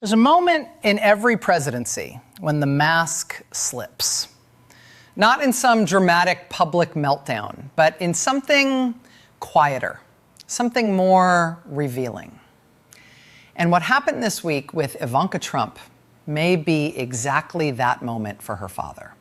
There's a moment in every presidency when the mask slips. Not in some dramatic public meltdown, but in something quieter, something more revealing. And what happened this week with Ivanka Trump may be exactly that moment for her father.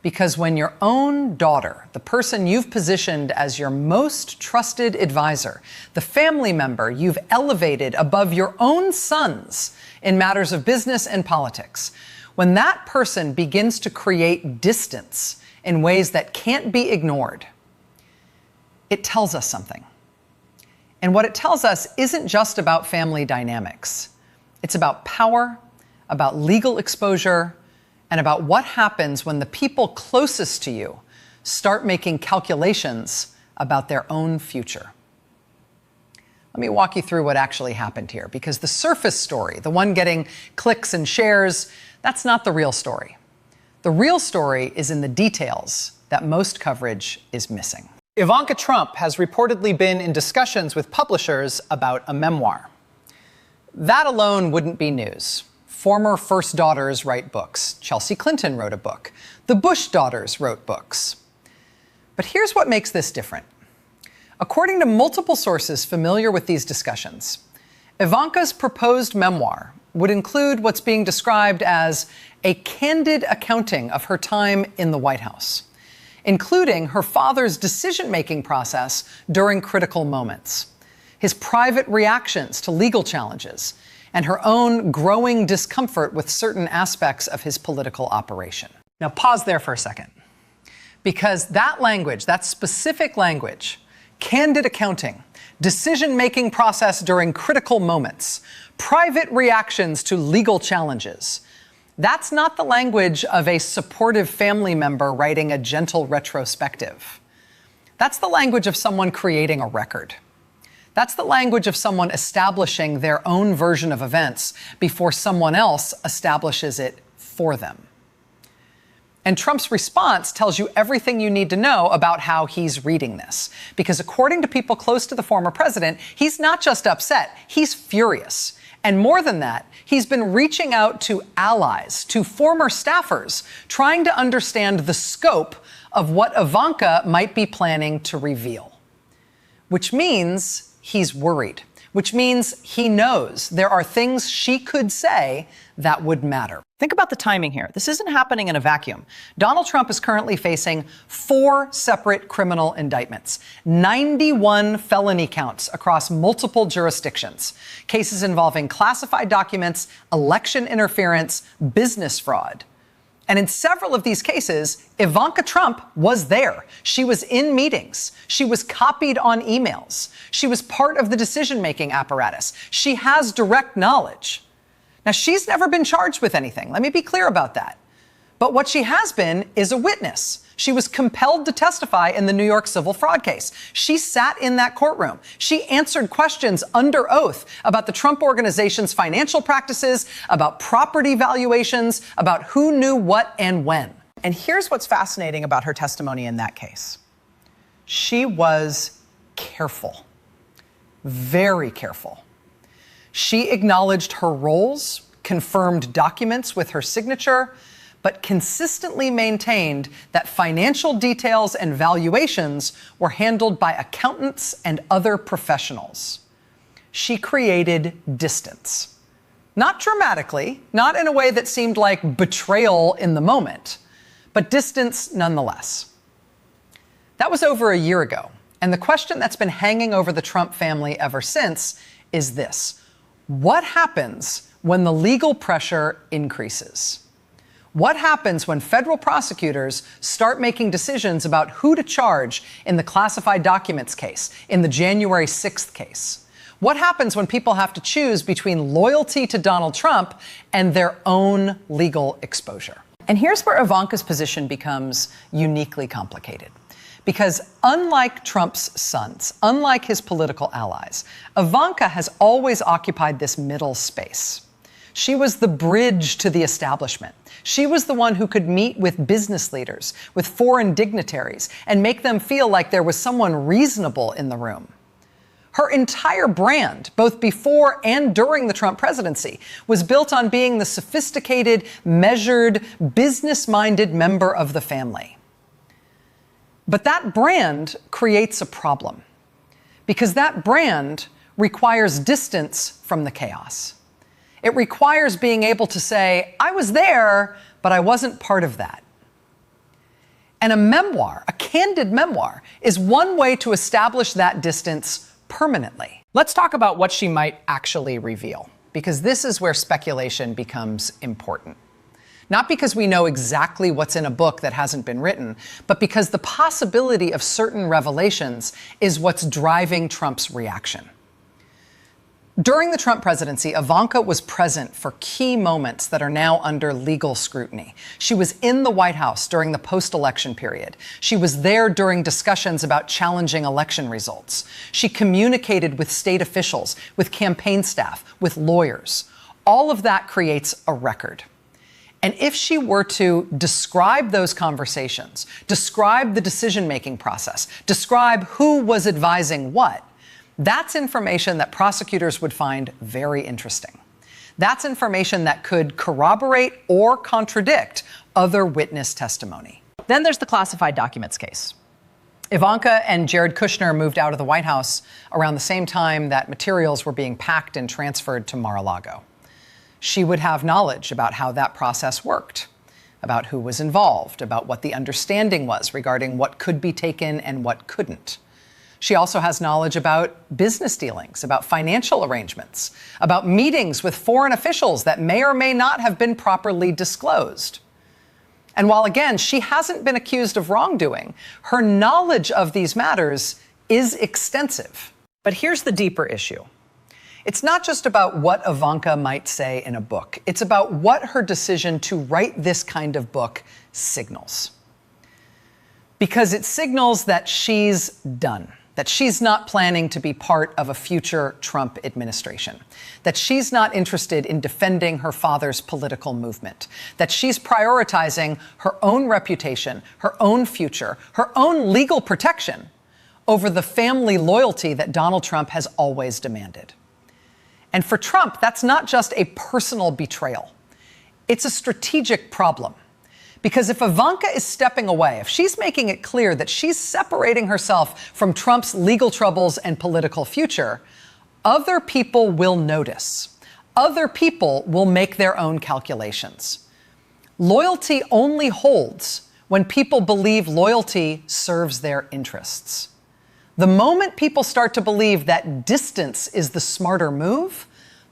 Because when your own daughter, the person you've positioned as your most trusted advisor, the family member you've elevated above your own sons in matters of business and politics, when that person begins to create distance in ways that can't be ignored, it tells us something. And what it tells us isn't just about family dynamics. It's about power, about legal exposure, and about what happens when the people closest to you start making calculations about their own future. Let me walk you through what actually happened here, because the surface story, the one getting clicks and shares, that's not the real story. The real story is in the details that most coverage is missing. Ivanka Trump has reportedly been in discussions with publishers about a memoir. That alone wouldn't be news. Former first daughters write books. Chelsea Clinton wrote a book. The Bush daughters wrote books. But here's what makes this different. According to multiple sources familiar with these discussions, Ivanka's proposed memoir would include what's being described as a candid accounting of her time in the White House, including her father's decision-making process during critical moments, his private reactions to legal challenges, and her own growing discomfort with certain aspects of his political operation. Now, pause there for a second, because that language, that specific language, candid accounting, decision-making process during critical moments, private reactions to legal challenges, that's not the language of a supportive family member writing a gentle retrospective. That's the language of someone creating a record. That's the language of someone establishing their own version of events before someone else establishes it for them. And Trump's response tells you everything you need to know about how he's reading this. Because according to people close to the former president, he's not just upset, he's furious. And more than that, he's been reaching out to allies, to former staffers, trying to understand the scope of what Ivanka might be planning to reveal. Which means he's worried, which means he knows there are things she could say that would matter. Think about the timing here. This isn't happening in a vacuum. Donald Trump is currently facing 4 separate criminal indictments, 91 felony counts across multiple jurisdictions, cases involving classified documents, election interference, business fraud. And in several of these cases, Ivanka Trump was there. She was in meetings. She was copied on emails. She was part of the decision-making apparatus. She has direct knowledge. Now, she's never been charged with anything. Let me be clear about that. But what she has been is a witness. She was compelled to testify in the New York civil fraud case. She sat in that courtroom. She answered questions under oath about the Trump Organization's financial practices, about property valuations, about who knew what and when. And here's what's fascinating about her testimony in that case. She was careful, very careful. She acknowledged her roles, confirmed documents with her signature, but consistently maintained that financial details and valuations were handled by accountants and other professionals. She created distance. Not dramatically, not in a way that seemed like betrayal in the moment, but distance nonetheless. That was over a year ago, and the question that's been hanging over the Trump family ever since is this: what happens when the legal pressure increases? What happens when federal prosecutors start making decisions about who to charge in the classified documents case, in the January 6th case? What happens when people have to choose between loyalty to Donald Trump and their own legal exposure? And here's where Ivanka's position becomes uniquely complicated. Because unlike Trump's sons, unlike his political allies, Ivanka has always occupied this middle space. She was the bridge to the establishment. She was the one who could meet with business leaders, with foreign dignitaries, and make them feel like there was someone reasonable in the room. Her entire brand, both before and during the Trump presidency, was built on being the sophisticated, measured, business-minded member of the family. But that brand creates a problem, because that brand requires distance from the chaos. It requires being able to say, I was there, but I wasn't part of that. And a memoir, a candid memoir, is one way to establish that distance permanently. Let's talk about what she might actually reveal, because this is where speculation becomes important. Not because we know exactly what's in a book that hasn't been written, but because the possibility of certain revelations is what's driving Trump's reaction. During the Trump presidency, Ivanka was present for key moments that are now under legal scrutiny. She was in the White House during the post-election period. She was there during discussions about challenging election results. She communicated with state officials, with campaign staff, with lawyers. All of that creates a record. And if she were to describe those conversations, describe the decision-making process, describe who was advising what, that's information that prosecutors would find very interesting. That's information that could corroborate or contradict other witness testimony. Then there's the classified documents case. Ivanka and Jared Kushner moved out of the White House around the same time that materials were being packed and transferred to Mar-a-Lago. She would have knowledge about how that process worked, about who was involved, about what the understanding was regarding what could be taken and what couldn't. She also has knowledge about business dealings, about financial arrangements, about meetings with foreign officials that may or may not have been properly disclosed. And while, again, she hasn't been accused of wrongdoing, her knowledge of these matters is extensive. But here's the deeper issue. It's not just about what Ivanka might say in a book. It's about what her decision to write this kind of book signals. Because it signals that she's done, that she's not planning to be part of a future Trump administration, that she's not interested in defending her father's political movement, that she's prioritizing her own reputation, her own future, her own legal protection over the family loyalty that Donald Trump has always demanded. And for Trump, that's not just a personal betrayal. It's a strategic problem. Because if Ivanka is stepping away, if she's making it clear that she's separating herself from Trump's legal troubles and political future, other people will notice. Other people will make their own calculations. Loyalty only holds when people believe loyalty serves their interests. The moment people start to believe that distance is the smarter move,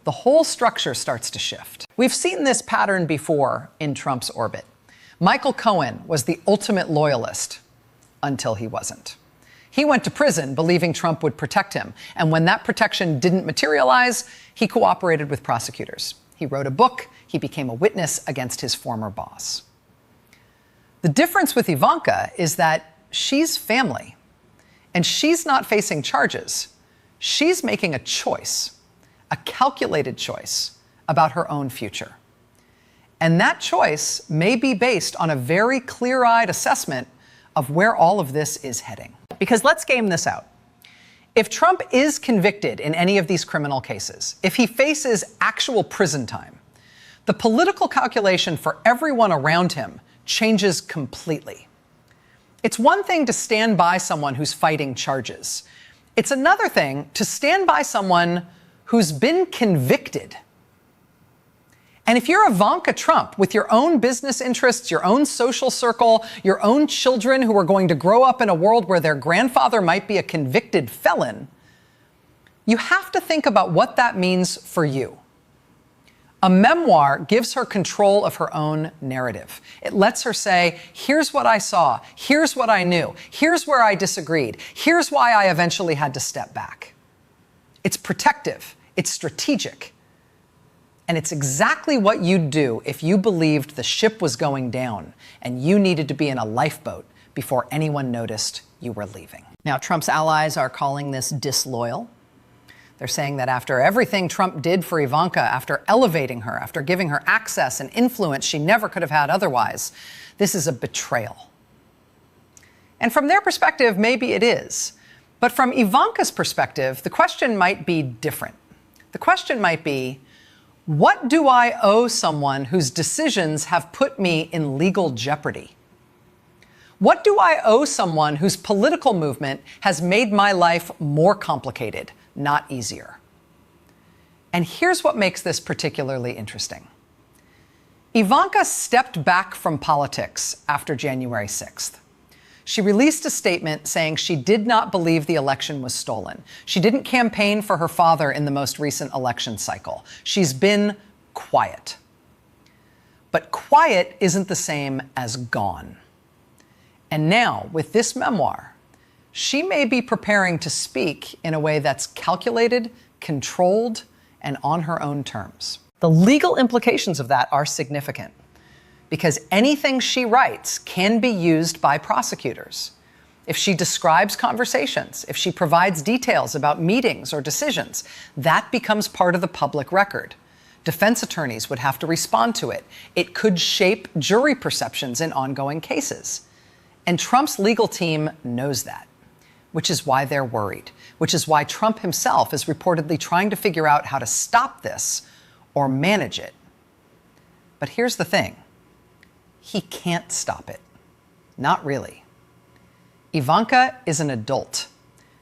the whole structure starts to shift. We've seen this pattern before in Trump's orbit. Michael Cohen was the ultimate loyalist until he wasn't. He went to prison believing Trump would protect him, and when that protection didn't materialize, he cooperated with prosecutors. He wrote a book, he became a witness against his former boss. The difference with Ivanka is that she's family. And she's not facing charges. She's making a choice, a calculated choice about her own future. And that choice may be based on a very clear-eyed assessment of where all of this is heading. Because let's game this out. If Trump is convicted in any of these criminal cases, if he faces actual prison time, the political calculation for everyone around him changes completely. It's one thing to stand by someone who's fighting charges. It's another thing to stand by someone who's been convicted. And if you're Ivanka Trump with your own business interests, your own social circle, your own children who are going to grow up in a world where their grandfather might be a convicted felon, you have to think about what that means for you. A memoir gives her control of her own narrative. It lets her say, here's what I saw, here's what I knew, here's where I disagreed, here's why I eventually had to step back. It's protective, it's strategic, and it's exactly what you'd do if you believed the ship was going down and you needed to be in a lifeboat before anyone noticed you were leaving. Now, Trump's allies are calling this disloyal. They're saying that after everything Trump did for Ivanka, after elevating her, after giving her access and influence she never could have had otherwise, this is a betrayal. And from their perspective, maybe it is. But from Ivanka's perspective, the question might be different. The question might be, what do I owe someone whose decisions have put me in legal jeopardy? What do I owe someone whose political movement has made my life more complicated, not easier? And here's what makes this particularly interesting. Ivanka stepped back from politics after January 6th. She released a statement saying she did not believe the election was stolen. She didn't campaign for her father in the most recent election cycle. She's been quiet. But quiet isn't the same as gone. And now, with this memoir, she may be preparing to speak in a way that's calculated, controlled, and on her own terms. The legal implications of that are significant, because anything she writes can be used by prosecutors. If she describes conversations, if she provides details about meetings or decisions, that becomes part of the public record. Defense attorneys would have to respond to it. It could shape jury perceptions in ongoing cases. And Trump's legal team knows that, which is why they're worried, which is why Trump himself is reportedly trying to figure out how to stop this or manage it. But here's the thing. He can't stop it. Not really. Ivanka is an adult.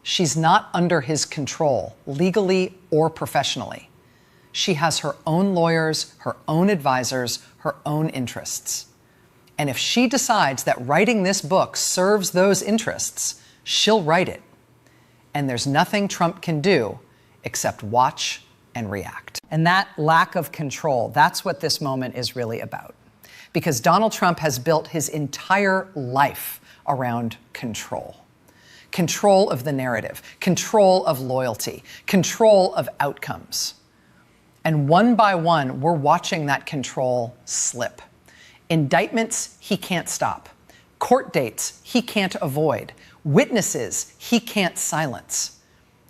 She's not under his control, legally or professionally. She has her own lawyers, her own advisors, her own interests. And if she decides that writing this book serves those interests, she'll write it. And there's nothing Trump can do except watch and react. And that lack of control, that's what this moment is really about. Because Donald Trump has built his entire life around control. Control of the narrative, control of loyalty, control of outcomes. And one by one, we're watching that control slip. Indictments, he can't stop. Court dates, he can't avoid. Witnesses, he can't silence.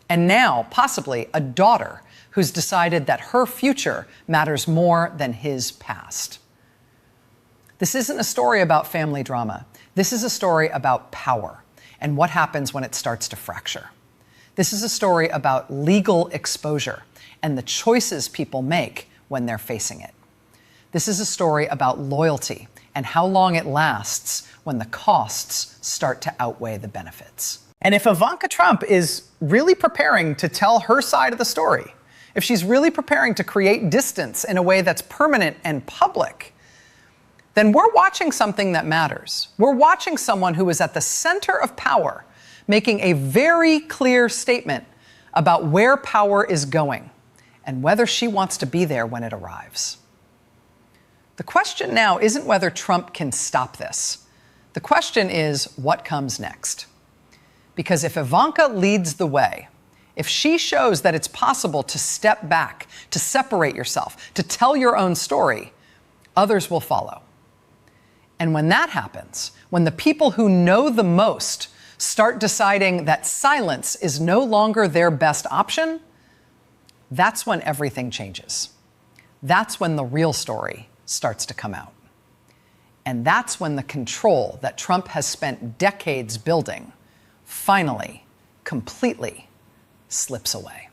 And now, possibly, a daughter who's decided that her future matters more than his past. This isn't a story about family drama. This is a story about power and what happens when it starts to fracture. This is a story about legal exposure and the choices people make when they're facing it. This is a story about loyalty and how long it lasts when the costs start to outweigh the benefits. And if Ivanka Trump is really preparing to tell her side of the story, if she's really preparing to create distance in a way that's permanent and public, then we're watching something that matters. We're watching someone who is at the center of power, making a very clear statement about where power is going and whether she wants to be there when it arrives. The question now isn't whether Trump can stop this. The question is what comes next. Because if Ivanka leads the way, if she shows that it's possible to step back, to separate yourself, to tell your own story, others will follow. And when that happens, when the people who know the most start deciding that silence is no longer their best option, that's when everything changes. That's when the real story starts to come out. And that's when the control that Trump has spent decades building finally, completely slips away.